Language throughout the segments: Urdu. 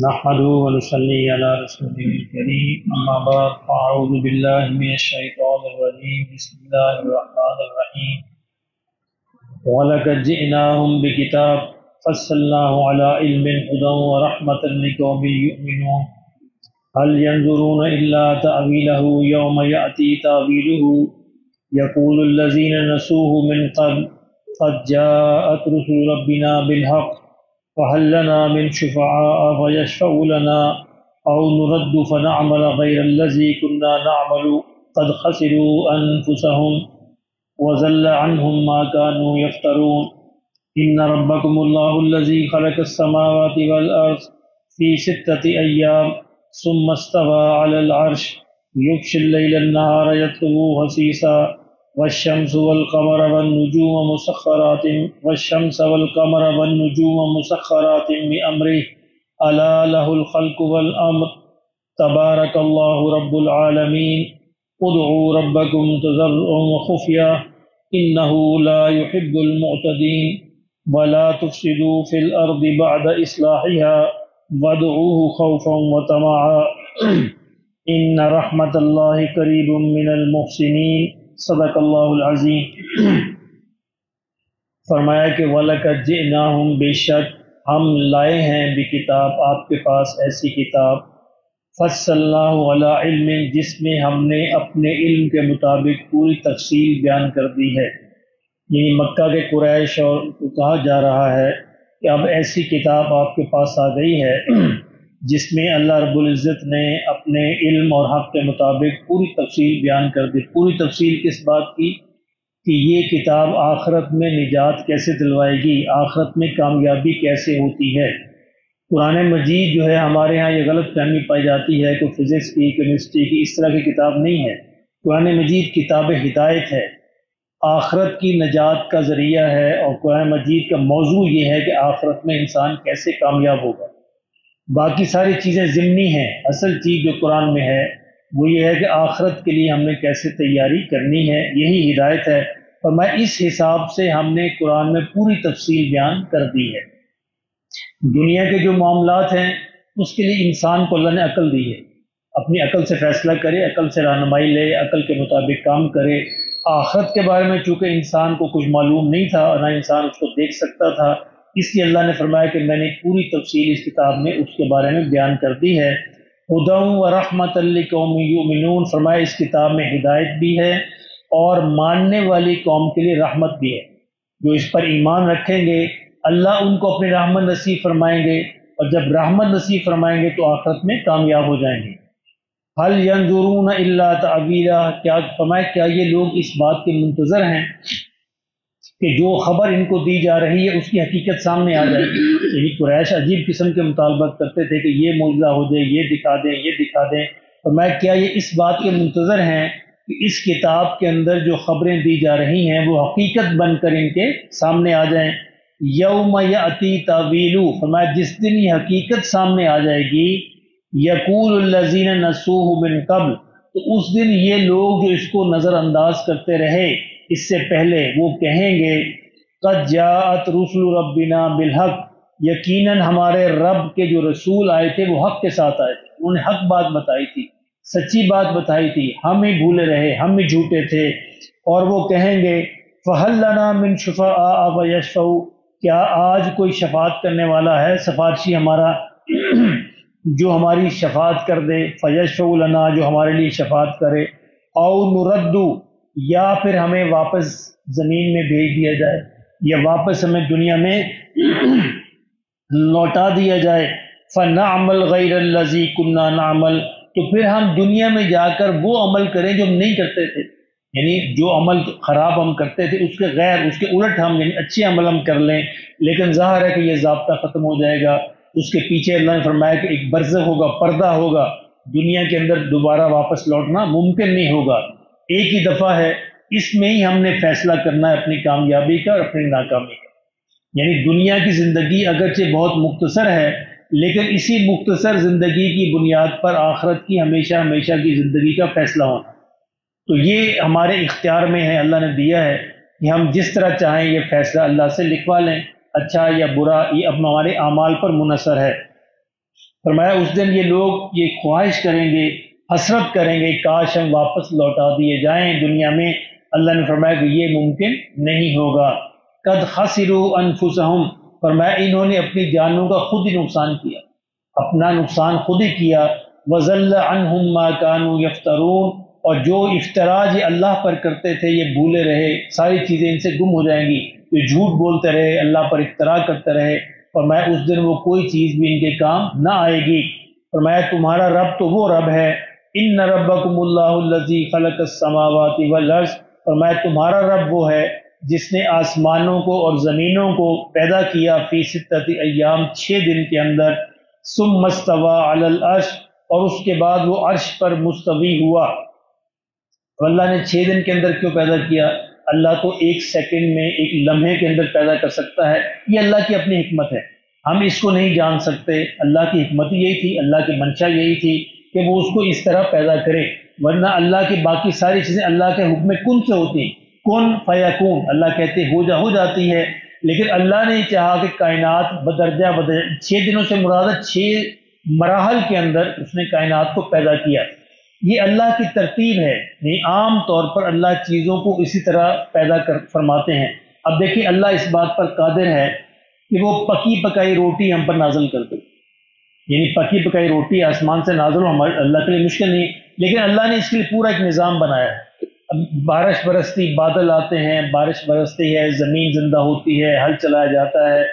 نحمده ونصلي على رسوله الكريم أما بعد فأعوذ بالله من الشيطان الرجيم بسم الله الرحمن الرحيم ولقد جئناهم بكتاب فصلناه على علم هدى ورحمة لقوم يؤمنون هل ينظرون إلا تأويله يوم يأتي تأويله يقول الذين نسوه من قبل قد جاءت رسل ربنا بالحق فهل لنا من شفعاء فيشفعوا لنا أو نرد فنعمل غير الذي كنا نعمل قد خسروا أنفسهم وزل عنهم ما كانوا يفترون إن ربكم الله الذي خلق السماوات والأرض في 6 أيام ثم استوى على العرش يغشي الليل النهار يطلبه حثيثا والشمس والقمر والنجوم مسخرات بأمره ألا له الخلق والأمر تبارك الله رب العالمين ادعوا ربكم تضرعا وخفيا إنه لا يحب المعتدين ولا تفسدوا في الأرض بعد إصلاحها وادعوه خوفا وطمعا إن رحمة الله قريب من المحسنين صدق اللہ العظیم۔ فرمایا کہ وَلَقَدْ جِئْنَاهُمْ، بے شک ہم لائے ہیں بکتاب آپ کے پاس ایسی کتاب فَصَّلْنَاهُ عَلَىٰ عِلْمٍ، جس میں ہم نے اپنے علم کے مطابق پوری تفصیل بیان کر دی ہے۔ یعنی مکہ کے قریش اور کو کہا جا رہا ہے کہ اب ایسی کتاب آپ کے پاس آ گئی ہے جس میں اللہ رب العزت نے اپنے علم اور حق کے مطابق پوری تفصیل بیان کر دی۔ پوری تفصیل کس بات کی؟ کہ یہ کتاب آخرت میں نجات کیسے دلوائے گی، آخرت میں کامیابی کیسے ہوتی ہے۔ قرآن مجید جو ہے ہمارے ہاں یہ غلط فہمی پائی جاتی ہے کہ فزکس کی، کیمسٹری کی اس طرح کی کتاب نہیں ہے۔ قرآن مجید کتاب ہدایت ہے، آخرت کی نجات کا ذریعہ ہے، اور قرآن مجید کا موضوع یہ ہے کہ آخرت میں انسان کیسے کامیاب ہوگا۔ باقی ساری چیزیں ضمنی ہیں، اصل چیز جو قرآن میں ہے وہ یہ ہے کہ آخرت کے لیے ہم نے کیسے تیاری کرنی ہے، یہی ہدایت ہے۔ اور میں اس حساب سے ہم نے قرآن میں پوری تفصیل بیان کر دی ہے۔ دنیا کے جو معاملات ہیں اس کے لیے انسان کو اللہ نے عقل دی ہے، اپنی عقل سے فیصلہ کرے، عقل سے رہنمائی لے، عقل کے مطابق کام کرے۔ آخرت کے بارے میں چونکہ انسان کو کچھ معلوم نہیں تھا اور نہ انسان اس کو دیکھ سکتا تھا، اس لیے اللہ نے فرمایا کہ میں نے پوری تفصیل اس کتاب میں اس کے بارے میں بیان کر دی ہے۔ ہدی ورحمۃ لقوم یؤمنون، فرمایا اس کتاب میں ہدایت بھی ہے اور ماننے والی قوم کے لیے رحمت بھی ہے۔ جو اس پر ایمان رکھیں گے اللہ ان کو اپنی رحمت نصیب فرمائیں گے، اور جب رحمت نصیب فرمائیں گے تو آخرت میں کامیاب ہو جائیں گے۔ هل ينظرون الا تعبیرا، کیا فرمایا کیا یہ لوگ اس بات کے منتظر ہیں کہ جو خبر ان کو دی جا رہی ہے اس کی حقیقت سامنے آ جائے گی؟ یعنی قریش عجیب قسم کے مطالبات کرتے تھے کہ یہ معجزہ ہو جائے، یہ دکھا دیں، یہ دکھا دیں، اور میں کیا یہ اس بات کے منتظر ہیں کہ اس کتاب کے اندر جو خبریں دی جا رہی ہیں وہ حقیقت بن کر ان کے سامنے آ جائیں؟ یوم یأتی تاویلو، فرمایا جس دن یہ حقیقت سامنے آ جائے گی، یقول الذین نسوہ من قبل، تو اس دن یہ لوگ جو اس کو نظر انداز کرتے رہے اس سے پہلے وہ کہیں گے قد جاءت رسل ربنا بالحق، یقیناً ہمارے رب کے جو رسول آئے تھے وہ حق کے ساتھ آئے تھے، انہوں نے حق بات بتائی تھی، سچی بات بتائی تھی، ہم ہی بھولے رہے، ہم ہی جھوٹے تھے۔ اور وہ کہیں گے فہل لنا من شفعاء فیشفعوا، کیا آج کوئی شفاعت کرنے والا ہے، سفارشی ہمارا جو ہماری شفاعت کر دے، فیشفعوا لنا، جو ہمارے لیے شفاعت کرے، او نردو، یا پھر ہمیں واپس زمین میں بھیج دیا جائے، یا واپس ہمیں دنیا میں لوٹا دیا جائے، فنعمل غیر الذی کنا نعمل، تو پھر ہم دنیا میں جا کر وہ عمل کریں جو ہم نہیں کرتے تھے، یعنی جو عمل خراب ہم کرتے تھے اس کے غیر، اس کے الٹ ہم یعنی اچھے عمل ہم کر لیں۔ لیکن ظاہر ہے کہ یہ ضابطہ ختم ہو جائے گا، اس کے پیچھے اللہ نے فرمایا کہ ایک برزخ ہوگا، پردہ ہوگا، دنیا کے اندر دوبارہ واپس لوٹنا ممکن نہیں ہوگا، ایک ہی دفعہ ہے، اس میں ہی ہم نے فیصلہ کرنا ہے اپنی کامیابی کا اور اپنی ناکامی کا۔ یعنی دنیا کی زندگی اگرچہ بہت مختصر ہے لیکن اسی مختصر زندگی کی بنیاد پر آخرت کی ہمیشہ ہمیشہ کی زندگی کا فیصلہ ہونا، تو یہ ہمارے اختیار میں ہے، اللہ نے دیا ہے کہ ہم جس طرح چاہیں یہ فیصلہ اللہ سے لکھوا لیں، اچھا یا برا یہ اب ہمارے اعمال پر منحصر ہے۔ فرمایا اس دن یہ لوگ یہ خواہش کریں گے، حسرت کریں گے، کاش ہم واپس لوٹا دیے جائیں دنیا میں۔ اللہ نے فرمایا کہ یہ ممکن نہیں ہوگا۔ قد خسروا انفسہم، فرمایا انہوں نے اپنی جانوں کا خود ہی نقصان کیا، اپنا نقصان خود ہی کیا۔ وَضَلَّ عَنْهُمْ مَا كَانُوا يَفْتَرُونَ، اور جو افطرا یہ اللہ پر کرتے تھے یہ بھولے رہے، ساری چیزیں ان سے گم ہو جائیں گی، یہ جھوٹ بولتے رہے، اللہ پر افطرا کرتے رہے۔ فرمایا اس دن وہ کوئی چیز بھی ان کے کام نہ آئے گی۔ فرمایا تمہارا رب تو وہ رب ہے، ان ربکم اللہ الذی خلق السماوات والارض، فرمایا تمہارا رب وہ ہے جس نے آسمانوں کو اور زمینوں کو پیدا کیا فی ستۃ ایام، 6 دن کے اندر، ثم استوى علی العرش، اور اس کے بعد وہ عرش پر مستوی ہوا۔ تو اللہ نے 6 دن کے اندر کیوں پیدا کیا؟ اللہ تو 1 سیکنڈ میں، 1 لمحے کے اندر پیدا کر سکتا ہے، یہ اللہ کی اپنی حکمت ہے، ہم اس کو نہیں جان سکتے۔ اللہ کی حکمت یہی تھی، اللہ کی منشا یہی تھی کہ وہ اس کو اس طرح پیدا کرے، ورنہ اللہ کی باقی ساری چیزیں اللہ کے حکم کن سے ہوتی ہیں، کن فیکون، اللہ کہتے ہو جاتی ہے، لیکن اللہ نے چاہا کہ کائنات بدرجہ 6 دنوں سے مراد 6 مراحل کے اندر اس نے کائنات کو پیدا کیا۔ یہ اللہ کی ترتیب ہے، نہیں عام طور پر اللہ چیزوں کو اسی طرح پیدا فرماتے ہیں۔ اب دیکھیں اللہ اس بات پر قادر ہے کہ وہ پکی پکائی روٹی ہم پر نازل کر دے، یعنی پکی پکائی روٹی آسمان سے نازل ہو، ہمارے اللہ کے لیے مشکل نہیں، لیکن اللہ نے اس کے لیے پورا ایک نظام بنایا ہے۔ اب بارش برستی، بادل آتے ہیں، بارش برستی ہے، زمین زندہ ہوتی ہے، ہل چلایا جاتا ہے،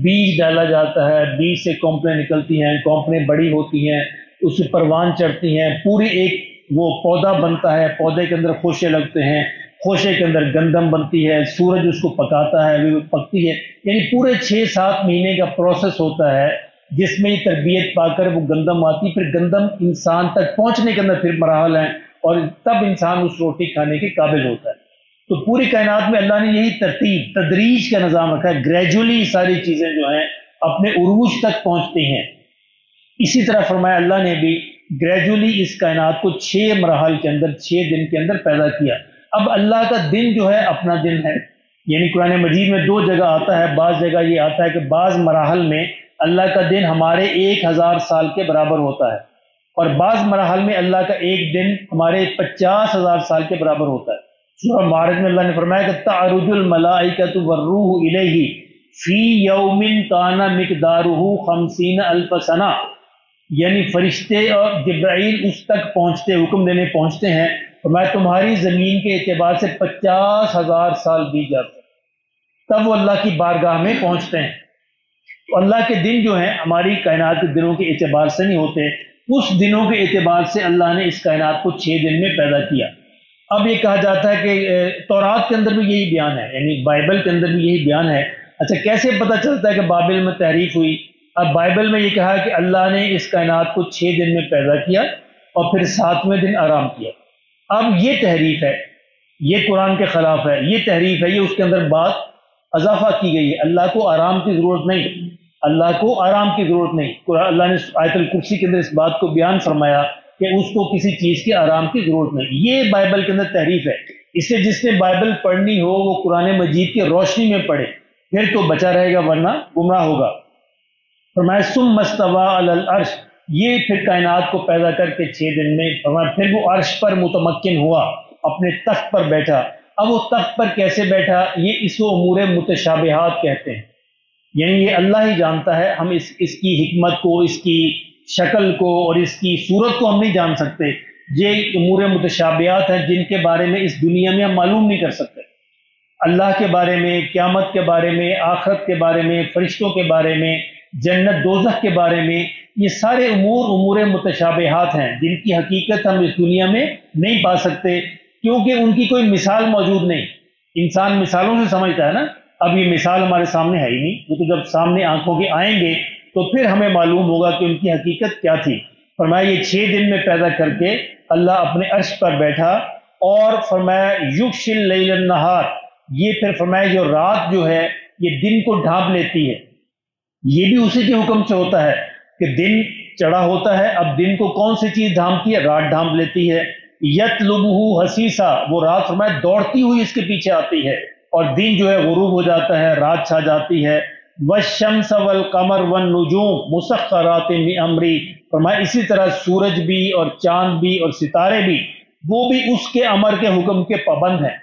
بیج ڈالا جاتا ہے، بیج سے کونپلیں نکلتی ہیں، کونپلیں بڑی ہوتی ہیں، اس سے پروان چڑھتی ہیں، پوری ایک وہ پودا بنتا ہے، پودے کے اندر خوشے لگتے ہیں، خوشے کے اندر گندم بنتی ہے، سورج اس کو پکاتا ہے، وہ پکتی ہے، یعنی پورے 6-7 مہینے کا پروسیس ہوتا ہے جس میں یہ تربیت پا کر وہ گندم آتی، پھر گندم انسان تک پہنچنے کے اندر پھر مراحل ہیں، اور تب انسان اس روٹی کھانے کے قابل ہوتا ہے۔ تو پوری کائنات میں اللہ نے یہی ترتیب تدریج کا نظام رکھا ہے، گریجولی ساری چیزیں جو ہیں اپنے عروج تک پہنچتی ہیں۔ اسی طرح فرمایا اللہ نے بھی گریجولی اس کائنات کو 6 مراحل کے اندر، 6 دن کے اندر پیدا کیا۔ اب اللہ کا دن جو ہے اپنا دن ہے، یعنی قرآن مجید میں 2 جگہ آتا ہے، بعض جگہ یہ آتا ہے کہ بعض مراحل میں اللہ کا دن ہمارے 1000 سال کے برابر ہوتا ہے، اور بعض مراحل میں اللہ کا ایک دن ہمارے 50,000 سال کے برابر ہوتا ہے۔ سورہ معارج میں اللہ نے فرمایا کہ تعرج الملائکۃ والروح الیہ فی یوم کان مقدارہ 50,000 سنہ، یعنی فرشتے اور جبرائیل اس تک پہنچتے، حکم دینے پہنچتے ہیں، فرمایا تمہاری زمین کے اعتبار سے 50,000 سال بیت جاتے ہیں، تب وہ اللہ کی بارگاہ میں پہنچتے ہیں۔ تو اللہ کے دن جو ہیں ہماری کائنات کے دنوں کے اعتبار سے نہیں ہوتے، اس دنوں کے اعتبار سے اللہ نے اس کائنات کو 6 دن میں پیدا کیا۔ اب یہ کہا جاتا ہے کہ تورات کے اندر بھی یہی بیان ہے، یعنی بائبل کے اندر بھی یہی بیان ہے۔ اچھا کیسے پتہ چلتا ہے کہ بابل میں تحریف ہوئی؟ اب بائبل میں یہ کہا کہ اللہ نے اس کائنات کو 6 دن میں پیدا کیا اور پھر 7ویں دن آرام کیا۔ اب یہ تحریف ہے، یہ قرآن کے خلاف ہے، یہ تحریف ہے، یہ اس کے اندر بات اضافہ کی گئی ہے۔ اللہ کو آرام کی ضرورت نہیں، اللہ کو آرام کی ضرورت نہیں۔ اللہ نے آیت الکرسی کے اندر اس بات کو بیان فرمایا کہ اس کو کسی چیز کے آرام کی ضرورت نہیں، یہ بائبل کے اندر تحریف ہے۔ اس سے جس نے بائبل پڑھنی ہو وہ قرآن مجید کی روشنی میں پڑھے، پھر تو بچا رہے گا ورنہ گمراہ ہوگا۔ فرمایا ثم استوى علی العرش، یہ پھر کائنات کو پیدا کر کے 6 دن میں فرمایا پھر وہ عرش پر متمکن ہوا، اپنے تخت پر بیٹھا۔ اب وہ تخت پر کیسے بیٹھا؟ یہ اس کو امور متشابہات کہتے ہیں، یعنی یہ اللہ ہی جانتا ہے، ہم اس کی حکمت کو، اس کی شکل کو اور اس کی صورت کو ہم نہیں جان سکتے۔ یہ امور متشابہات ہیں جن کے بارے میں اس دنیا میں ہم معلوم نہیں کر سکتے۔ اللہ کے بارے میں، قیامت کے بارے میں، آخرت کے بارے میں، فرشتوں کے بارے میں، جنت دوزخ کے بارے میں، یہ سارے امور متشابہات ہیں جن کی حقیقت ہم اس دنیا میں نہیں پا سکتے، کیونکہ ان کی کوئی مثال موجود نہیں۔ انسان مثالوں سے سمجھتا ہے نا، اب یہ مثال ہمارے سامنے ہے ہی نہیں، وہ تو جب سامنے آنکھوں کے آئیں گے تو پھر ہمیں معلوم ہوگا کہ ان کی حقیقت کیا تھی۔ فرمایا یہ 6 دن میں پیدا کر کے اللہ اپنے عرش پر بیٹھا، اور فرمایا یغشی اللیل النہار، یہ پھر فرمایا جو رات جو ہے یہ دن کو ڈھانپ لیتی ہے، یہ بھی اسی کے حکم سے ہوتا ہے کہ دن چڑھا ہوتا ہے، اب دن کو کون سی چیز ڈھانپتی ہے؟ رات ڈھانپ لیتی ہے۔ یطلبہ حثیثا، وہ رات فرمایا دوڑتی ہوئی اس کے پیچھے آتی ہے، اور دن جو ہے غروب ہو جاتا ہے، رات چھا جاتی ہے۔ والشمس والقمر والنجوم مسخرات بامری، فرمایا اسی طرح سورج بھی اور چاند بھی اور ستارے بھی، وہ بھی اس کے امر کے حکم کے پابند ہیں،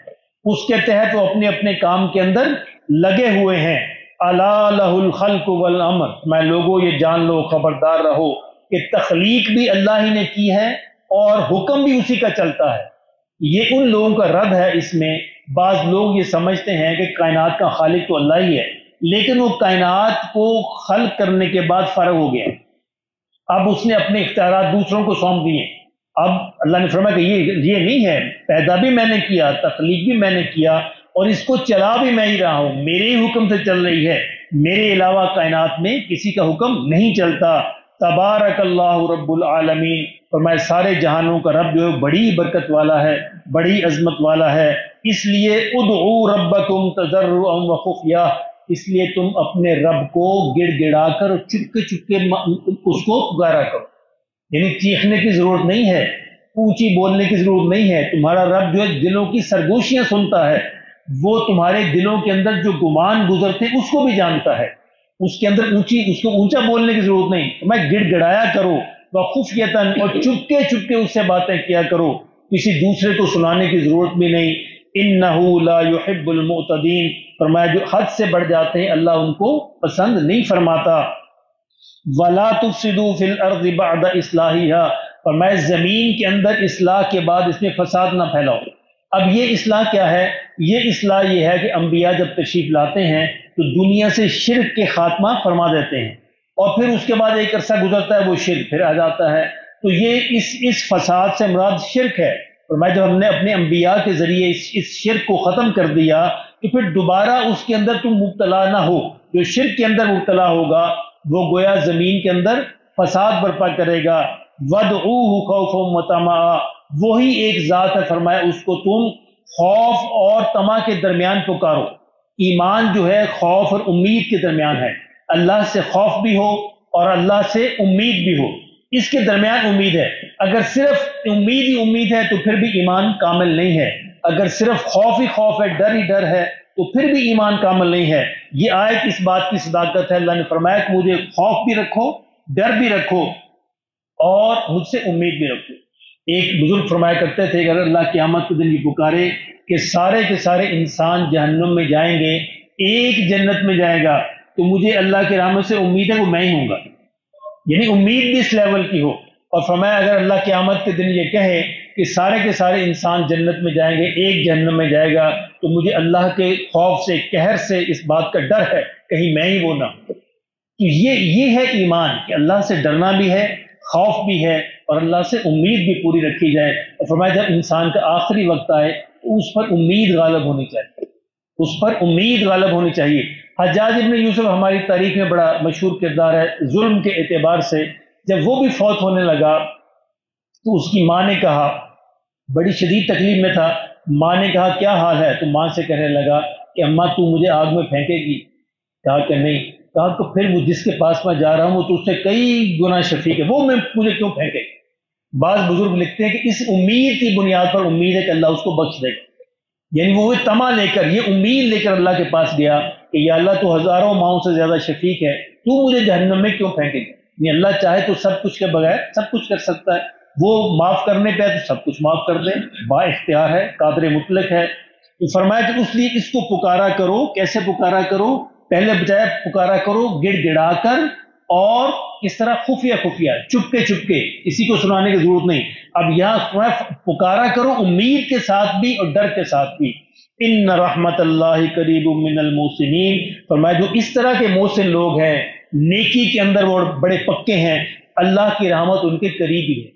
اس کے تحت وہ اپنے اپنے کام کے اندر لگے ہوئے ہیں۔ الا لہ الخلق والامر، میں لوگوں یہ جان لو، خبردار رہو کہ تخلیق بھی اللہ ہی نے کی ہے اور حکم بھی اسی کا چلتا ہے۔ یہ ان لوگوں کا رد ہے اس میں، بعض لوگ یہ سمجھتے ہیں کہ کائنات کا خالق تو اللہ ہی ہے، لیکن وہ کائنات کو خلق کرنے کے بعد فارغ ہو گیا، اب اس نے اپنے اختیارات دوسروں کو سونپ دیے۔ اب اللہ نے فرمایا کہ یہ نہیں ہے، پیدا بھی میں نے کیا، تخلیق بھی میں نے کیا، اور اس کو چلا بھی میں ہی رہا ہوں، میرے ہی حکم سے چل رہی ہے، میرے علاوہ کائنات میں کسی کا حکم نہیں چلتا۔ تبارک اللہ رب العالمین، فرمایا سارے جہانوں کا رب جو ہے بڑی برکت والا ہے، بڑی عظمت والا ہے۔ اس لیے ادعوا ربکم تضرعا وخفیہ، اس لیے تم اپنے رب کو گڑ گڑا کر چپکے چپکے اس کو پکارا کرو، یعنی چیخنے کی ضرورت نہیں ہے، اونچی بولنے کی ضرورت نہیں ہے۔ تمہارا رب جو ہے دلوں کی سرگوشیاں سنتا ہے، وہ تمہارے دلوں کے اندر جو گمان گزرتے ہیں اس کو بھی جانتا ہے، اس کے اندر اس کو اونچا بولنے کی ضرورت نہیں، میں گڑ گڑایا کرو وخفیۃ، اور چپکے چپکے اس سے باتیں کیا کرو، کسی دوسرے کو سنانے کی ضرورت بھی نہیں۔ انہ لا یحب المعتدین، فرمایا جو حد سے بڑھ جاتے ہیں اللہ ان کو پسند نہیں فرماتا۔ ولا تفسدوا فی الارض بعد اصلاحها، فرمایا زمین کے اندر اصلاح کے بعد اس میں فساد نہ پھیلاؤ۔ اب یہ اصلاح کیا ہے؟ یہ اصلاح یہ ہے کہ انبیاء جب تشریف لاتے ہیں تو دنیا سے شرک کے خاتمہ فرما دیتے ہیں، اور پھر اس کے بعد ایک عرصہ گزرتا ہے وہ شرک پھر آ جاتا ہے، تو یہ اس فساد سے مراد شرک ہے۔ فرمایا جب ہم نے اپنے انبیاء کے ذریعے اس شرک کو ختم کر دیا تو پھر دوبارہ اس کے اندر تم مبتلا نہ ہو۔ جو شرک کے اندر مبتلا ہوگا وہ گویا زمین کے اندر فساد برپا کرے گا۔ وَادْعُوهُ خَوْفًا وَطَمَعًا، وہی ایک ذات ہے، فرمایا اس کو تم خوف اور طمع کے درمیان پکارو۔ ایمان جو ہے خوف اور امید کے درمیان ہے، اللہ سے خوف بھی ہو اور اللہ سے امید بھی ہو، اس کے درمیان امید ہے۔ اگر صرف امید ہی امید ہے تو پھر بھی ایمان کامل نہیں ہے، اگر صرف خوف ہی خوف ہے، ڈر ہی ڈر ہے تو پھر بھی ایمان کامل نہیں ہے۔ یہ آیت اس بات کی صداقت ہے، اللہ نے فرمایا کہ مجھے خوف بھی رکھو، ڈر بھی رکھو اور مجھ سے امید بھی رکھو۔ ایک بزرگ فرمایا کرتے تھے کہ اگر اللہ قیامت کے دن یہ پکارے کہ سارے کے سارے انسان جہنم میں جائیں گے، ایک جنت میں جائے گا، تو مجھے اللہ کی رحمت سے امید ہے وہ میں ہی ہوں گا، یعنی امید بھی اس لیول کی ہو۔ اور فرمایا اگر اللہ قیامت کے دن یہ کہے کہ سارے کے سارے انسان جنت میں جائیں گے، ایک جہنم میں جائے گا، تو مجھے اللہ کے خوف سے، قہر سے اس بات کا ڈر ہے کہیں میں ہی وہ نہ ہوں۔ تو یہ ہے ایمان کہ اللہ سے ڈرنا بھی ہے، خوف بھی ہے، اور اللہ سے امید بھی پوری رکھی جائے۔ اور فرمایا جب انسان کا آخری وقت آئے تو اس پر امید غالب ہونی چاہیے، اس پر امید غالب ہونی چاہیے۔ حجاج ابن یوسف ہماری تاریخ میں بڑا مشہور کردار ہے ظلم کے اعتبار سے۔ جب وہ بھی فوت ہونے لگا تو اس کی ماں نے کہا، بڑی شدید تکلیف میں تھا، ماں نے کہا کیا حال ہے؟ تو ماں سے کہنے لگا کہ اماں تو مجھے آگ میں پھینکے گی؟ کہا کہ نہیں۔ کہا تو پھر وہ جس کے پاس میں جا رہا ہوں وہ تو اس سے کئی گنا شفیق ہے، وہ میں مجھے کیوں پھینکے؟ بعض بزرگ لکھتے ہیں کہ اس امید کی بنیاد پر امید ہے کہ اللہ اس کو بخش دے گا، یعنی وہ طمع لے کر، یہ امید لے کر اللہ کے پاس گیا کہ یا اللہ تو ہزاروں ماؤں سے زیادہ شفیق ہے، تو مجھے جہنم میں کیوں پھینکے گا؟ یعنی اللہ چاہے تو سب کچھ کے بغیر سب کچھ کر سکتا ہے، وہ معاف کرنے پہ ہے تو سب کچھ معاف کر دے، با اختیار ہے، قادر مطلق ہے۔ تو فرمایا کہ اس لیے اس کو پکارا کرو۔ کیسے پکارا کرو؟ پہلے بجائے پکارا کرو گڑ گڑا کر، اور اس طرح خفیہ خفیہ، چپکے چپکے، کسی کو سنانے کی ضرورت نہیں۔ اب یہاں پکارا کرو امید کے ساتھ بھی اور ڈر کے ساتھ بھی۔ ان رحمت اللہ قریب من المحسنین، فرمایا جو اس طرح کے محسن لوگ ہیں، نیکی کے اندر وہ بڑے پکے ہیں، اللہ کی رحمت ان کے قریب ہی ہے،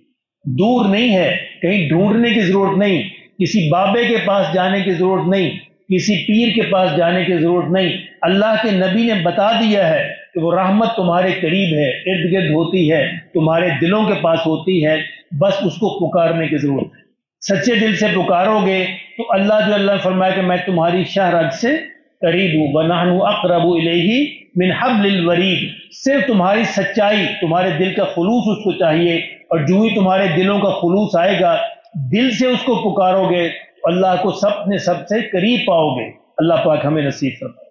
دور نہیں ہے، کہیں ڈھونڈنے کی ضرورت نہیں، کسی بابے کے پاس جانے کی ضرورت نہیں، کسی پیر کے پاس جانے کی ضرورت نہیں۔ اللہ کے نبی نے بتا دیا ہے کہ وہ رحمت تمہارے قریب ہے، ارد گرد ہوتی ہے، تمہارے دلوں کے پاس ہوتی ہے، بس اس کو پکارنے کی ضرورت ہے۔ سچے دل سے پکارو گے تو اللہ جو اللہ نے فرمایا کہ میں تمہاری شاہ رگ سے قریب ہوں، وَنَحْنُ أَقْرَبُ إِلَيْهِ مِنْ حَبْلِ الْوَرِيدِ، صرف تمہاری سچائی، تمہارے دل کا خلوص اس کو چاہیے، اور جو ہی تمہارے دلوں کا خلوص آئے گا، دل سے اس کو پکارو گے، اللہ کو سب سے قریب پاؤ گے۔ اللہ پاک ہمیں نصیب فرمائے۔